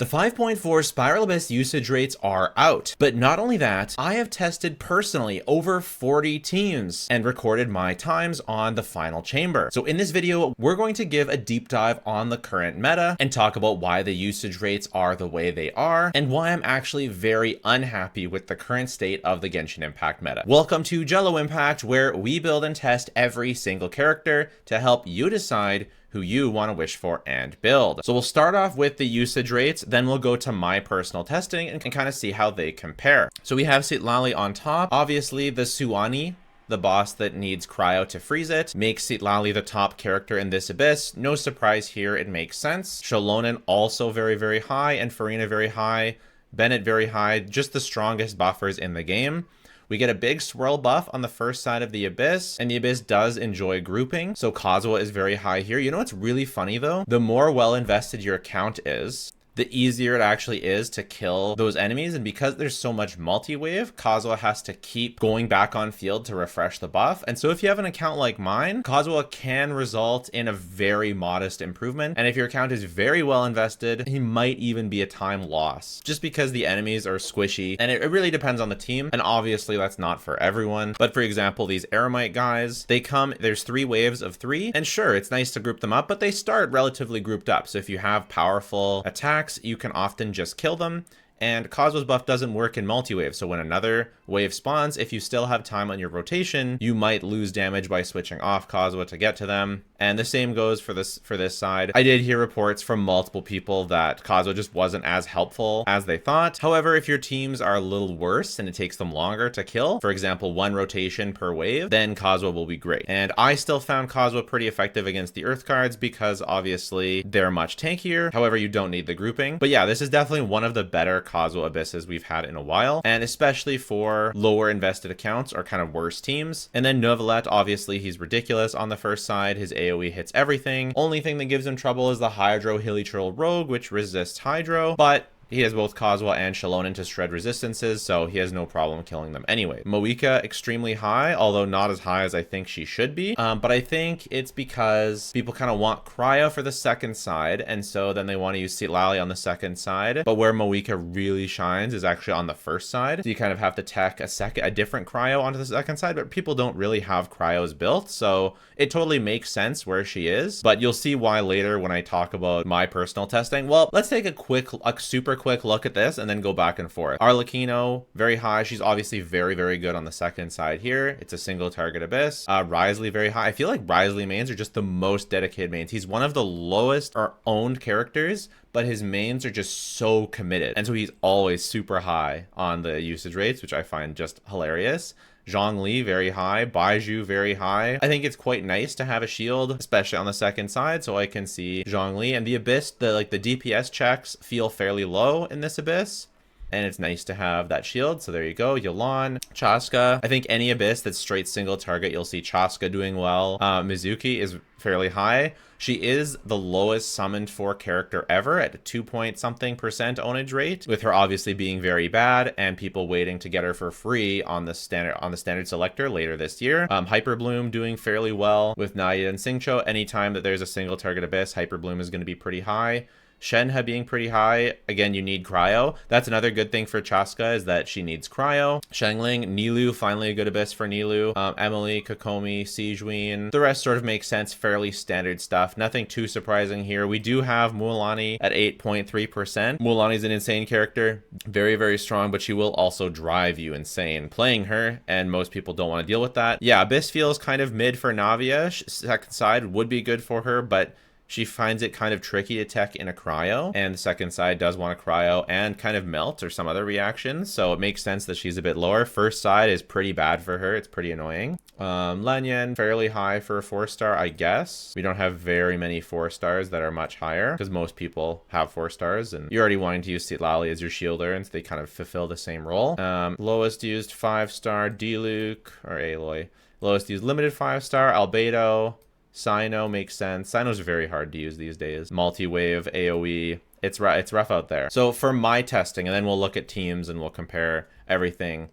The 5.4 Spiral Abyss usage rates are out, but not only that, I have tested personally over 40 teams and recorded my times on the final chamber. So in this video, we're going to give a deep dive on the current meta and talk about why the usage rates are the way they are and why I'm actually very unhappy with the current state of the Genshin Impact meta. Welcome to Jello Impact, where we build and test every single character to help you decide who you want to wish for and build. So we'll start off with the usage rates, then we'll go to my personal testing and kind of see how they compare. So we have Citlali on top. Obviously the Suani, the boss that needs cryo to freeze it, makes Citlali the top character in this abyss. No surprise here, it makes sense. Shalonen also very, very high, and Farina very high, Bennett very high, just the strongest buffers in the game. We get a big swirl buff on the first side of the Abyss, and the Abyss does enjoy grouping, so Kazuha is very high here. You know what's really funny though? The more well invested your account is, the easier it actually is to kill those enemies, and because there's so much multi-wave, Kazuha has to keep going back on field to refresh the buff. And so if you have an account like mine, Kazuha can result in a very modest improvement, and if your account is very well invested, he might even be a time loss, just because the enemies are squishy, and it really depends on the team, and obviously that's not for everyone. But for example, these Eremite guys, there's 3 waves of 3, and sure, it's nice to group them up, but they start relatively grouped up, so if you have powerful attacks, you can often just kill them. And Kazuha's buff doesn't work in multi-wave, so when another wave spawns, if you still have time on your rotation, you might lose damage by switching off Kazuha to get to them. And the same goes for this side. I did hear reports from multiple people that Kazuha just wasn't as helpful as they thought. However, if your teams are a little worse and it takes them longer to kill, for example, 1 rotation per wave, then Kazuha will be great. And I still found Kazuha pretty effective against the Earth cards because obviously they're much tankier. However, you don't need the grouping. But yeah, this is definitely one of the better Kazuha abysses we've had in a while, and especially for lower invested accounts or kind of worse teams. And then Neuvillette, obviously he's ridiculous on the first side. His AoE hits everything. Only thing that gives him trouble is the Hydro Hilichurl Rogue, which resists Hydro, but he has both Kazuha and Shalonen to shred resistances, so he has no problem killing them anyway. Mavuika, extremely high, although not as high as I think she should be. But I think it's because people kind of want cryo for the second side, and so then they want to use Citlali on the second side. But where Mavuika really shines is actually on the first side. So you kind of have to tech a different cryo onto the second side, but people don't really have cryos built, so it totally makes sense where she is. But you'll see why later when I talk about my personal testing. Well, let's take a super quick look at this and then go back and forth. Arlecchino, very high. She's obviously very, very good on the second side here. It's a single target abyss. Wriothesley, very high. I feel like Wriothesley mains are just the most dedicated mains. He's one of the lowest or owned characters, but his mains are just so committed. And so he's always super high on the usage rates, which I find just hilarious. Zhongli, very high. Baizhu, very high. I think it's quite nice to have a shield, especially on the second side, so I can see Zhongli. And the Abyss, the DPS checks feel fairly low in this Abyss, and it's nice to have that shield. So there you go. Yolan, Chaska. I think any Abyss that's straight single target, you'll see Chaska doing well. Mizuki is fairly high. She is the lowest summoned for character ever at 2-point-something% ownage rate, with her obviously being very bad and people waiting to get her for free on the standard selector later this year. Hyperbloom doing fairly well with Naya and Xingqiu. Anytime that there's a single target abyss, Hyperbloom is going to be pretty high. Shenhe being pretty high. Again, you need cryo. That's another good thing for Chaska, is that she needs cryo. Shengling, Nilou, finally a good abyss for Nilou. Emily, Kokomi, Sijuin. The rest sort of makes sense, fairly standard stuff. Nothing too surprising here. We do have Mualani at 8.3%. Mualani's an insane character. Very, very strong, but she will also drive you insane playing her, and most people don't want to deal with that. Yeah, Abyss feels kind of mid for Navia. Second side would be good for her, but she finds it kind of tricky to tech in a cryo, and the second side does want a cryo and kind of melt or some other reaction, so it makes sense that she's a bit lower. First side is pretty bad for her. It's pretty annoying. Lanyan, fairly high for a 4-star, I guess. We don't have very many 4-stars that are much higher, because most people have 4 stars, and you're already wanting to use Citlali as your shielder, and so they kind of fulfill the same role. Lowest used 5-star, Diluc, or Aloy. Lowest used limited 5-star, Albedo. Sino makes sense. Sino's very hard to use these days. Multi-wave, AoE. It's rough out there. So for my testing, and then we'll look at teams and we'll compare everything.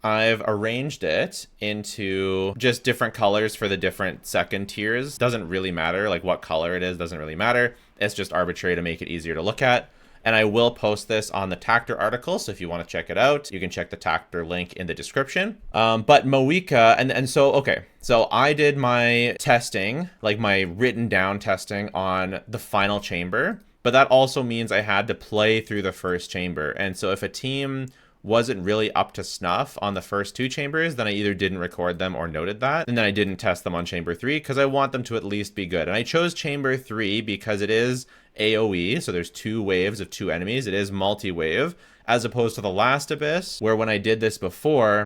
I've arranged it into just different colors for the different second tiers. Doesn't really matter, like what color it is, doesn't really matter. It's just arbitrary to make it easier to look at. And I will post this on the Tactor article, so if you want to check it out, you can check the Tactor link in the description. But Mavuika, and so, okay, so I did my testing, like my written down testing on the final chamber, but that also means I had to play through the first chamber. And so if a team wasn't really up to snuff on the first 2 chambers, then I either didn't record them or noted that, and then I didn't test them on chamber 3 because I want them to at least be good. And I chose chamber 3 because it is AoE, so there's 2 waves of 2 enemies. It is multi-wave, as opposed to the last Abyss, where when I did this before,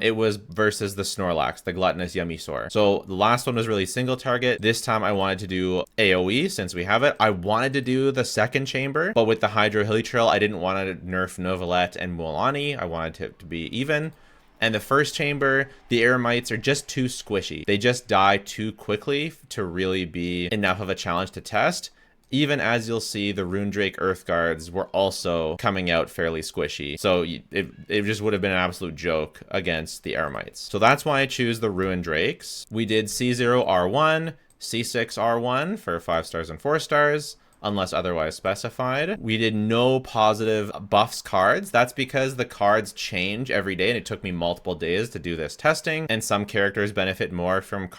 it was versus the Snorlax, the gluttonous Yoimiya. So the last one was really single target. This time I wanted to do AoE since we have it. I wanted to do the second chamber, but with the Hydro Hilichurl, I didn't want to nerf Novelette and Mualani. I wanted it to be even. And the first chamber, the Eremites are just too squishy. They just die too quickly to really be enough of a challenge to test. Even as you'll see, the Runedrake Earth Guards were also coming out fairly squishy. So it just would have been an absolute joke against the Eremites. So that's why I choose the Ruindrakes. We did C0 R1, C6 R1 for 5 stars and 4 stars, unless otherwise specified. We did no positive buffs cards. That's because the cards change every day and it took me multiple days to do this testing. And some characters benefit more from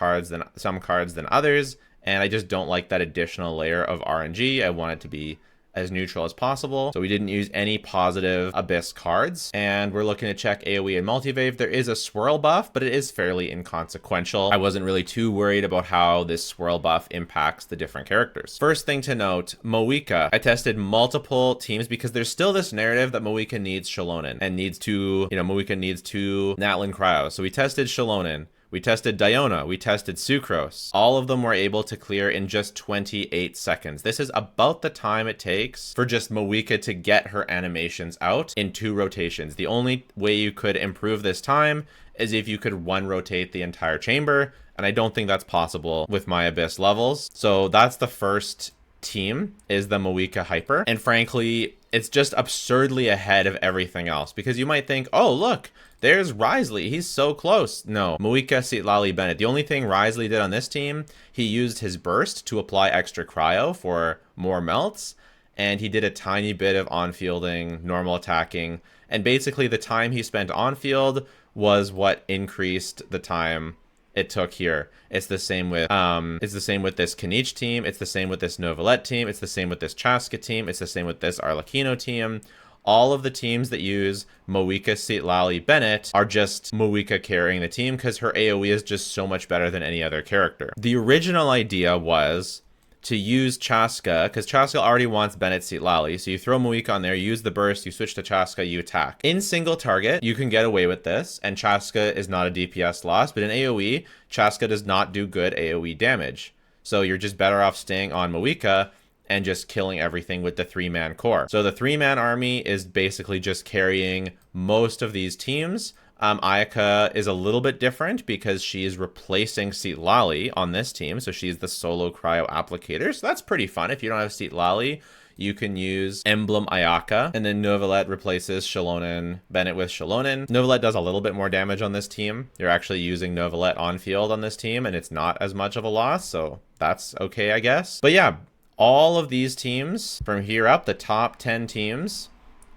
some cards than others. And I just don't like that additional layer of RNG. I want it to be as neutral as possible. So we didn't use any positive Abyss cards. And we're looking to check AoE and Multivave. There is a swirl buff, but it is fairly inconsequential. I wasn't really too worried about how this swirl buff impacts the different characters. First thing to note, Mavuika. I tested multiple teams because there's still this narrative that Mavuika needs Shallonen and needs to, Mavuika needs 2 Natlin Cryo. So we tested Shallonen. We tested Diona, we tested Sucrose. All of them were able to clear in just 28 seconds. This is about the time it takes for just Mavuika to get her animations out in 2 rotations. The only way you could improve this time is if you could 1 rotate the entire chamber, and I don't think that's possible with my Abyss levels. So that's the first team, is the Mavuika Hyper. And frankly, it's just absurdly ahead of everything else, because you might think, oh, look, there's Wriothesley. He's so close. No, Mavuika, Citlali, Bennett. The only thing Wriothesley did on this team, he used his burst to apply extra cryo for more melts, and he did a tiny bit of on-fielding, normal attacking, and basically the time he spent on-field was what increased the time it took here. It's the same with this Kaniche team. It's the same with this Novelette team. It's the same with this Chaska team. It's the same with this Arlecchino team. All of the teams that use Mavuika, Citlali, Bennett are just Mavuika carrying the team because her AoE is just so much better than any other character. The original idea was to use Chaska, because Chaska already wants Bennett, Citlali, so you throw Mavuika on there, you use the burst, you switch to Chaska, you attack. In single target, you can get away with this, and Chaska is not a DPS loss, but in AoE, Chaska does not do good AoE damage. So you're just better off staying on Mavuika and just killing everything with the 3-man core. So the 3-man army is basically just carrying most of these teams. Ayaka is a little bit different because she is replacing Citlali on this team. So she's the solo cryo applicator. So that's pretty fun. If you don't have Citlali, you can use Emblem Ayaka. And then Novelette replaces Shallonen, Bennett with Shallonen. Novelette does a little bit more damage on this team. You're actually using Novelette on field on this team, and it's not as much of a loss. So that's okay, I guess. But yeah, all of these teams from here up, the top 10 teams,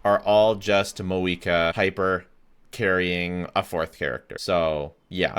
are all just Mavuika Hyper carrying a 4th character. So yeah,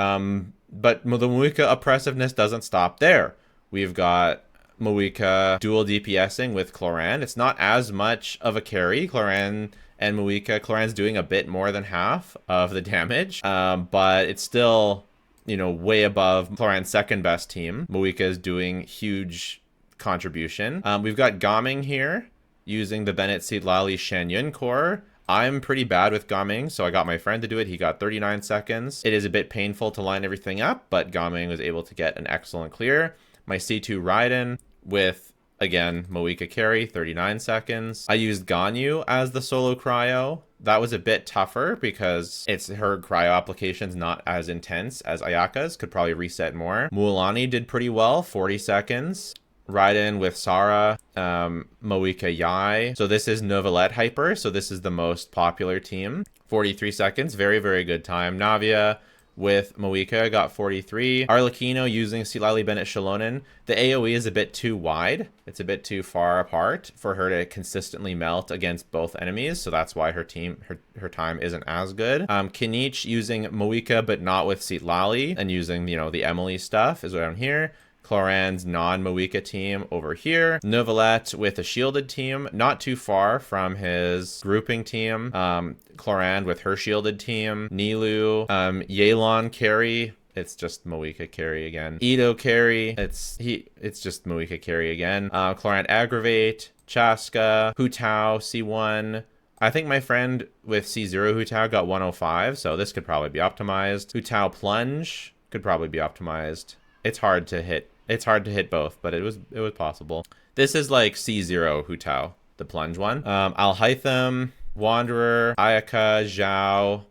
but the Mavuika oppressiveness doesn't stop there. We've got Mavuika dual DPSing with Cloran. It's not as much of a carry. Cloran and Mavuika, Cloran's doing a bit more than half of the damage, but it's still, way above Cloran's 2nd best team. Mavuika is doing huge contribution. We've got Gaming here using the Bennett, Citlali, Shanyun core. I'm pretty bad with Gaming, so I got my friend to do it. He got 39 seconds. It is a bit painful to line everything up, but Gaming was able to get an excellent clear. My C2 Raiden with, again, Mavuika carry, 39 seconds. I used Ganyu as the solo cryo. That was a bit tougher because her cryo application's not as intense as Ayaka's. Could probably reset more. Mualani did pretty well, 40 seconds. Raiden with Sara, Mavuika Yai. So this is Novelette Hyper, so this is the most popular team. 43 seconds, very, very good time. Navia with Mavuika got 43. Arlecchino using Silali Bennett Shalonen. The AoE is a bit too wide. It's a bit too far apart for her to consistently melt against both enemies, so that's why her time isn't as good. Kinich using Mavuika but not with Silali and using, you know, the Emily stuff is around here. Cloran's non-Mavuika team over here. Novelette with a shielded team, not too far from his grouping team. Cloran with her shielded team. Nilou, Yelan carry. It's just Mavuika carry again. Ito carry. It's just Mavuika carry again. Cloran aggravate. Chaska, Hu Tao, C1. I think my friend with C0 Hu Tao got 105, so this could probably be optimized. Hu Tao plunge could probably be optimized. It's hard to hit. It's hard to hit both, but it was possible. This is like C0 Hu Tao, the plunge one. Alhaitham, Wanderer, Ayaka, Zhao,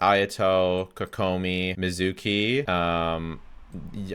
Ayato, Kokomi, Mizuki.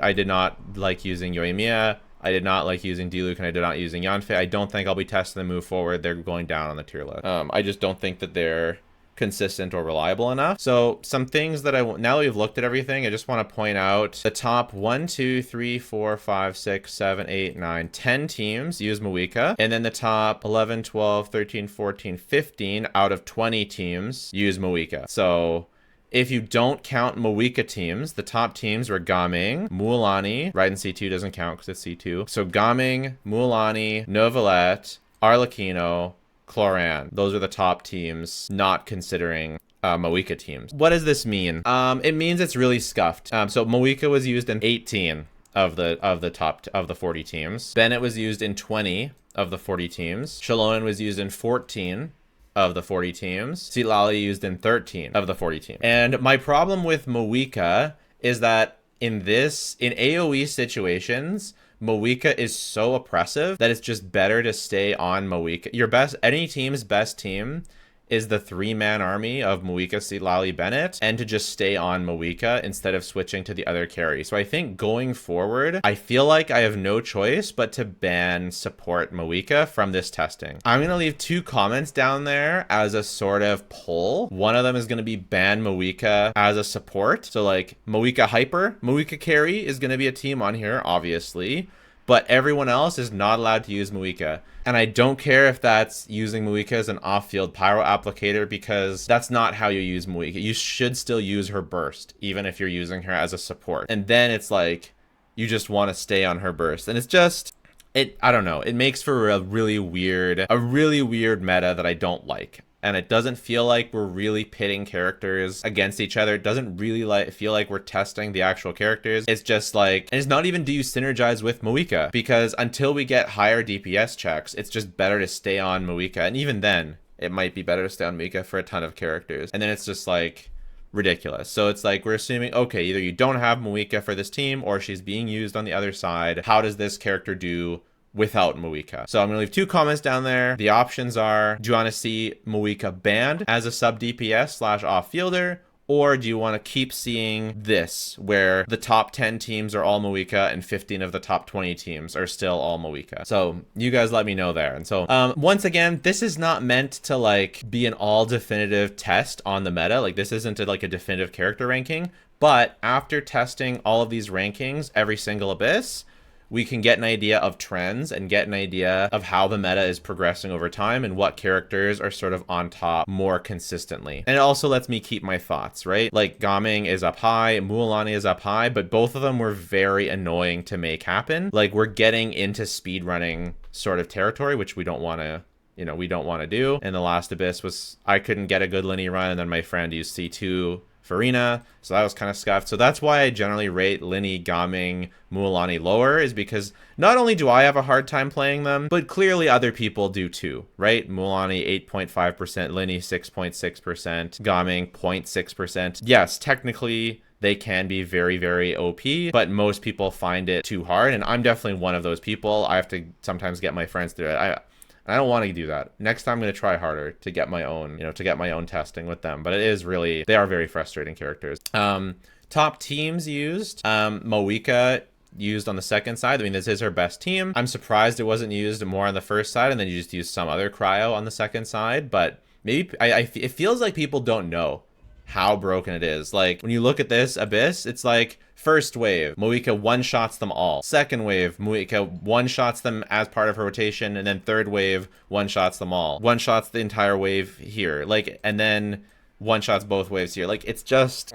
I did not like using Yoimiya. I did not like using Diluc, and I did not using Yanfei. I don't think I'll be testing them move forward. They're going down on the tier list. I just don't think that they're consistent or reliable enough. So some things that now that we've looked at everything, I just want to point out the top 1, 2, 3, 4, 5, 6, 7, 8, 9, 10 teams use Mavuika, and then the top 11, 12, 13, 14, 15 out of 20 teams use Mavuika. So if you don't count Mavuika teams, the top teams were Gaming, Mualani, Raiden C2 doesn't count because it's C2. So Gaming, Mualani, Novelette, Arlecchino, Cloran. Those are the top teams, not considering Mavuika teams. What does this mean? It means it's really scuffed. So Mavuika was used in 18 of the 40 teams. Bennett was used in 20 of the 40 teams. Shalonen was used in 14 of the 40 teams. Silali used in 13 of the 40 teams. And my problem with Mavuika is that in AoE situations, Mavuika is so oppressive that it's just better to stay on Mavuika. Any team's best team is the 3-man army of Mavuika, Silali, Bennett, and to just stay on Mavuika instead of switching to the other carry. So I think going forward, I feel like I have no choice but to ban support Mavuika from this testing. I'm going to leave 2 comments down there as a sort of poll. One of them is going to be ban Mavuika as a support. So like Mavuika Hyper, Mavuika Carry is going to be a team on here, obviously, but everyone else is not allowed to use Mavuika. And I don't care if that's using Mavuika as an off-field pyro applicator, because that's not how you use Mavuika. You should still use her burst, even if you're using her as a support. And then it's like, you just want to stay on her burst. And it's just, I don't know. It makes for a really weird meta that I don't like. And it doesn't feel like we're really pitting characters against each other. It doesn't really feel like we're testing the actual characters. It's just like, and it's not even do you synergize with Mavuika, because until we get higher DPS checks, it's just better to stay on Mavuika. And even then, it might be better to stay on Mavuika for a ton of characters. And then it's just like ridiculous. So it's like, we're assuming, okay, either you don't have Mavuika for this team or she's being used on the other side. How does this character do without Mavuika? So I'm gonna leave 2 comments down there. The options are, do you want to see Mavuika banned as a sub DPS / off fielder, or do you want to keep seeing this where the top 10 teams are all Mavuika and 15 of the top 20 teams are still all Mavuika? So you guys let me know there. And so once again, this is not meant to like be an all definitive test on the meta. Like this isn't like a definitive character ranking, but after testing all of these rankings, every single Abyss, we can get an idea of trends and get an idea of how the meta is progressing over time and what characters are sort of on top more consistently. And it also lets me keep my thoughts, right? Like Gaming is up high, Mualani is up high, but both of them were very annoying to make happen. Like we're getting into speedrunning sort of territory, which we don't want to, we don't want to do. And the last Abyss was, I couldn't get a good linear run, and then my friend used C2 Farina, so that was kind of scuffed. So that's why I generally rate Linny, Gaming, Mualani lower, is because not only do I have a hard time playing them, but clearly other people do too, right? Mualani 8.5%, Linny 6.6%, Gaming 0.6%. Yes, technically they can be very, very OP, but most people find it too hard, and I'm definitely one of those people. I have to sometimes get my friends through it. I don't want to do that. Next time I'm going to try harder to get my own, to get my own testing with them. But it is really, they are very frustrating characters. Top teams used, Mavuika used on the second side. I mean, this is her best team. I'm surprised it wasn't used more on the first side and then you just use some other cryo on the second side, but maybe it feels like people don't know how broken it is. Like, when you look at this Abyss, it's like, first wave, Mavuika one-shots them all. Second wave, Mavuika one-shots them as part of her rotation, and then third wave, one-shots them all. One-shots the entire wave here. Like, and then one-shots both waves here. Like, it's just...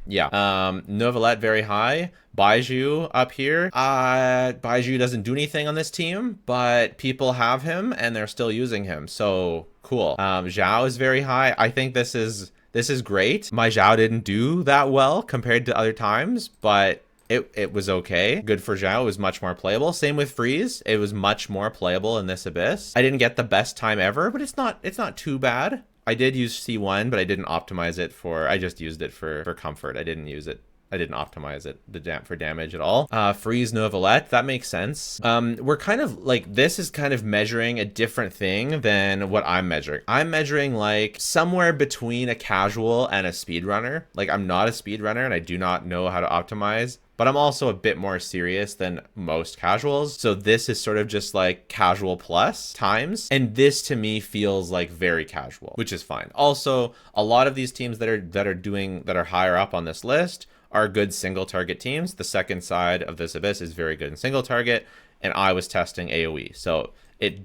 Yeah. Novelette very high. Baiju up here. Baiju doesn't do anything on this team, but people have him and they're still using him. So cool. Zhao is very high. I think this is great. My Zhao didn't do that well compared to other times, but it was okay. Good for Zhao. It was much more playable. Same with Freeze. It was much more playable in this Abyss. I didn't get the best time ever, but it's not too bad. I did use C1, but I didn't optimize it I just used it for comfort. I didn't optimize it for damage at all. Freeze Novelette, that makes sense. We're kind of like, this is kind of measuring a different thing than what I'm measuring. I'm measuring like somewhere between a casual and a speedrunner. Like, I'm not a speedrunner and I do not know how to optimize, but I'm also a bit more serious than most casuals. So this is sort of just like casual plus times. And this to me feels like very casual, which is fine. Also, a lot of these teams that are higher up on this list are good single target teams. The second side of this Abyss is very good in single target, and I was testing AoE. So it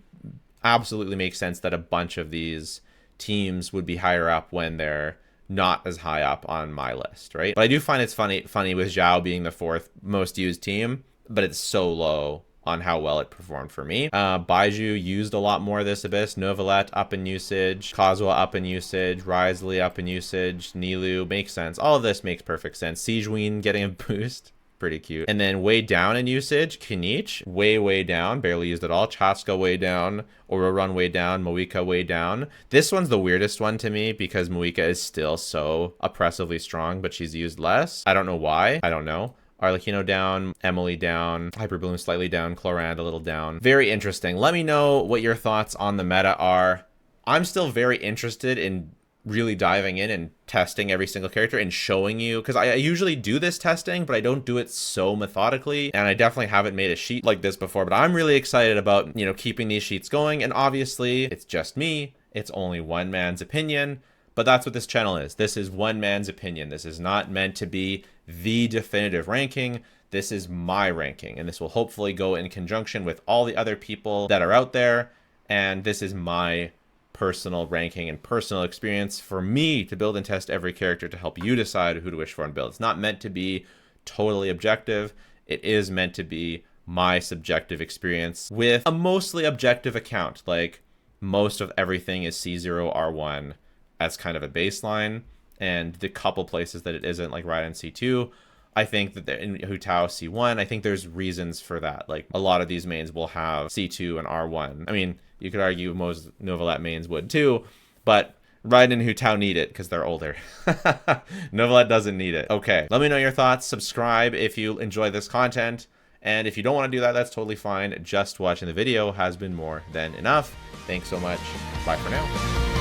absolutely makes sense that a bunch of these teams would be higher up when they're not as high up on my list, right? But I do find it's funny with Zhao being the fourth most used team, but it's so low on how well it performed for me. Baiju used a lot more of this Abyss. Novelette up in usage. Kazuha up in usage. Risley up in usage. Nilou, makes sense. All of this makes perfect sense. Sijween getting a boost. Pretty cute. And then way down in usage, Kinich, way down, barely used at all. Chaska way down, Ororun way down, Mavuika way down. This one's the weirdest one to me because Mavuika is still so oppressively strong, but she's used less. I don't know why. I don't know. Arlecchino down, Emily down, Hyperbloom slightly down, Chlorand a little down. Very interesting. Let me know what your thoughts on the meta are. I'm still very interested in really diving in and testing every single character and showing you, because I usually do this testing, but I don't do it so methodically, and I definitely haven't made a sheet like this before, but I'm really excited about, you know, keeping these sheets going. And obviously it's just me, it's only one man's opinion, but that's what this channel is. This is one man's opinion. This is not meant to be the definitive ranking. This is my ranking, and this will hopefully go in conjunction with all the other people that are out there, and this is my personal ranking and personal experience for me to build and test every character to help you decide who to wish for and build. It's not meant to be totally objective. It is meant to be my subjective experience with a mostly objective account. Like, most of everything is C0 R1 as kind of a baseline, and the couple places that it isn't, like Raiden C2, I think that in Hu Tao C1, I think there's reasons for that. Like, a lot of these mains will have C2 and R1. I mean, you could argue most Novelette mains would too, but Raiden and Hu Tao need it because they're older. Novelette doesn't need it. Okay, let me know your thoughts. Subscribe if you enjoy this content. And if you don't want to do that, that's totally fine. Just watching the video has been more than enough. Thanks so much. Bye for now.